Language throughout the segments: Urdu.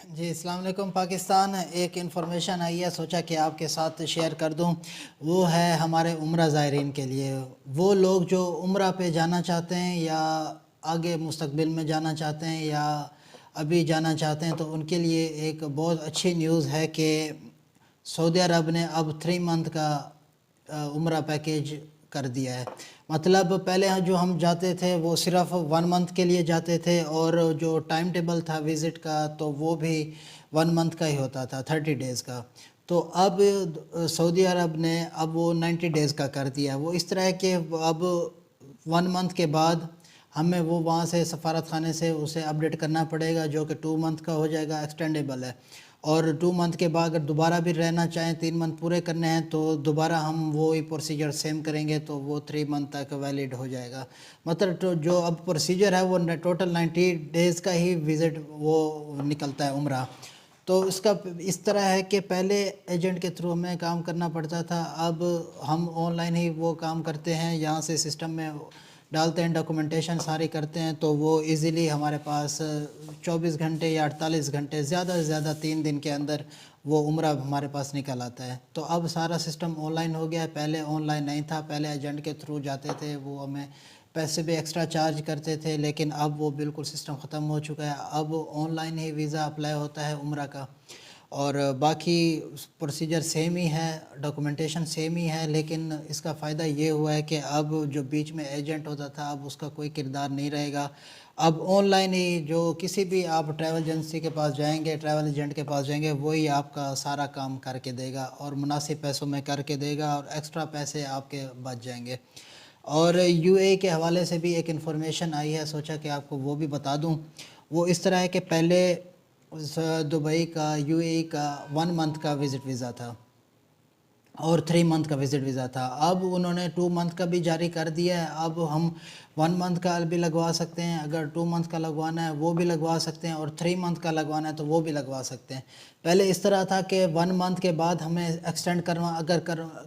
جی السلام علیکم پاکستان۔ ایک انفارمیشن آئی ہے، سوچا کہ آپ کے ساتھ شیئر کر دوں۔ وہ ہے ہمارے عمرہ زائرین کے لیے، وہ لوگ جو عمرہ پہ جانا چاہتے ہیں یا آگے مستقبل میں جانا چاہتے ہیں یا ابھی جانا چاہتے ہیں، تو ان کے لیے ایک بہت اچھی نیوز ہے کہ سعودی عرب نے اب 3 منتھ کا عمرہ پیکیج کر دیا ہے۔ مطلب پہلے جو ہم جاتے تھے وہ صرف 1 منتھ کے لیے جاتے تھے، اور جو ٹائم ٹیبل تھا وزٹ کا تو وہ بھی 1 منتھ کا ہی ہوتا تھا، 30 ڈیز کا۔ تو اب سعودی عرب نے اب وہ 90 ڈیز کا کر دیا ہے۔ وہ اس طرح ہے کہ اب 1 منتھ کے بعد ہمیں وہ وہاں سے سفارت خانے سے اسے اپڈیٹ کرنا پڑے گا، جو کہ 2 منتھ کا ہو جائے گا، ایکسٹینڈیبل ہے۔ اور 2 منتھ کے بعد اگر دوبارہ بھی رہنا چاہیں، 3 منتھ پورے کرنے ہیں، تو دوبارہ ہم وہی پروسیجر سیم کریں گے تو وہ 3 منتھ تک ویلڈ ہو جائے گا۔ مطلب جو اب پروسیجر ہے وہ ٹوٹل 90 ڈیز کا ہی وزٹ وہ نکلتا ہے عمرہ۔ تو اس کا اس طرح ہے کہ پہلے ایجنٹ کے تھرو ہمیں کام کرنا پڑتا تھا، اب ہم آن لائن ہی وہ کام کرتے ہیں، یہاں سے سسٹم میں ڈالتے ہیں، ڈاکومنٹیشن ساری کرتے ہیں، تو وہ ایزیلی ہمارے پاس 24 گھنٹے یا 48 گھنٹے، زیادہ سے زیادہ 3 دن کے اندر وہ عمرہ ہمارے پاس نکل آتا ہے۔ تو اب سارا سسٹم آن لائن ہو گیا ہے، پہلے آن لائن نہیں تھا، پہلے ایجنٹ کے تھرو جاتے تھے، وہ ہمیں پیسے بھی ایکسٹرا چارج کرتے تھے، لیکن اب وہ بالکل سسٹم ختم ہو چکا ہے۔ اب on line he visa apply ہوتا ہے عمرہ کا، اور باقی پروسیجر سیم ہی ہے، ڈاکومنٹیشن سیم ہی ہے، لیکن اس کا فائدہ یہ ہوا ہے کہ اب جو بیچ میں ایجنٹ ہوتا تھا اب اس کا کوئی کردار نہیں رہے گا۔ اب آن لائن ہی جو کسی بھی آپ ٹریول ایجنسی کے پاس جائیں گے، ٹریول ایجنٹ کے پاس جائیں گے، وہی آپ کا سارا کام کر کے دے گا، اور مناسب پیسوں میں کر کے دے گا، اور ایکسٹرا پیسے آپ کے بچ جائیں گے۔ اور یو اے کے حوالے سے بھی ایک انفارمیشن آئی ہے، سوچا کہ آپ کو وہ بھی بتا دوں۔ وہ اس طرح ہے کہ پہلے دبئی کا یو اے کا 1 منتھ کا وزٹ ویزا تھا اور 3 منتھ کا وزٹ ویزا تھا۔ اب انہوں نے 2 منتھ کا بھی جاری کر دیا ہے۔ اب ہم 1 منتھ کا بھی لگوا سکتے ہیں، اگر 2 منتھ کا لگوانا ہے وہ بھی لگوا سکتے ہیں، اور 3 منتھ کا لگوانا ہے تو وہ بھی لگوا سکتے ہیں۔ پہلے اس طرح تھا کہ 1 منتھ کے بعد ہمیں ایکسٹینڈ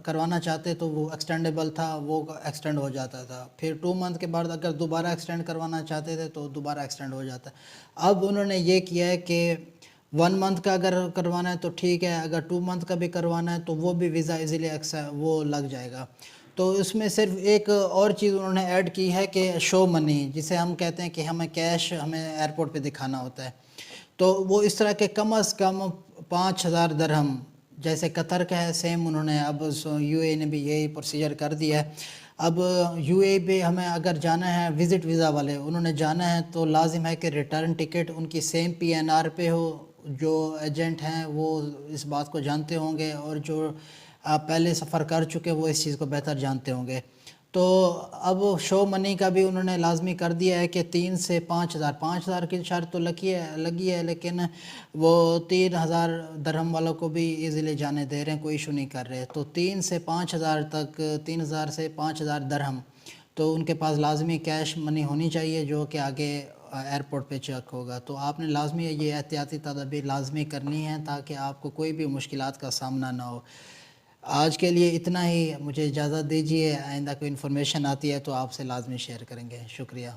کروانا چاہتے تو وہ ایکسٹینڈیبل تھا، وہ ایکسٹینڈ ہو جاتا تھا۔ پھر 2 منتھ کے بعد اگر دوبارہ ایکسٹینڈ کروانا چاہتے تھے تو دوبارہ ایکسٹینڈ ہو جاتا ہے۔ اب انہوں نے یہ کیا ہے کہ 1 منتھ کا اگر کروانا ہے تو ٹھیک ہے، اگر 2 منتھ کا بھی کروانا ہے تو وہ بھی ویزا ایزیلی وہ لگ جائے گا۔ تو اس میں صرف ایک اور چیز انہوں نے ایڈ کی ہے کہ شو منی، جسے ہم کہتے ہیں کہ ہمیں کیش ہمیں ایئرپورٹ پہ دکھانا ہوتا ہے، تو وہ اس طرح کے کم از کم 5000 درہم، جیسے قطر کا ہے سیم انہوں نے اب یو اے نے بھی یہی پروسیجر کر دیا ہے۔ اب یو اے پہ ہمیں اگر جانا ہے، وزٹ ویزا والے انہوں نے جانا ہے تو لازم ہے کہ ریٹرن ٹکٹ ان کی سیم پی این آر پہ ہو۔ جو ایجنٹ ہیں وہ اس بات کو جانتے ہوں گے، اور جو پہلے سفر کر چکے وہ اس چیز کو بہتر جانتے ہوں گے۔ تو اب شو منی کا بھی انہوں نے لازمی کر دیا ہے کہ 3 سے 5000، 5000 کی شرط تو لگی ہے، لیکن وہ 3000 درہم والوں کو بھی ایزیلی جانے دے رہے ہیں، کوئی ایشو نہیں کر رہے۔ تو 3 سے 5000 تک، 3000 سے 5000 درہم تو ان کے پاس لازمی کیش منی ہونی چاہیے، جو کہ آگے ایئرپورٹ پہ چیک ہوگا۔ تو آپ نے لازمی یہ احتیاطی تدابیر لازمی کرنی ہیں تاکہ آپ کو کوئی بھی مشکلات کا سامنا نہ ہو۔ آج کے لیے اتنا ہی، مجھے اجازت دیجیے، آئندہ کوئی انفارمیشن آتی ہے تو آپ سے لازمی شیئر کریں گے۔ شکریہ۔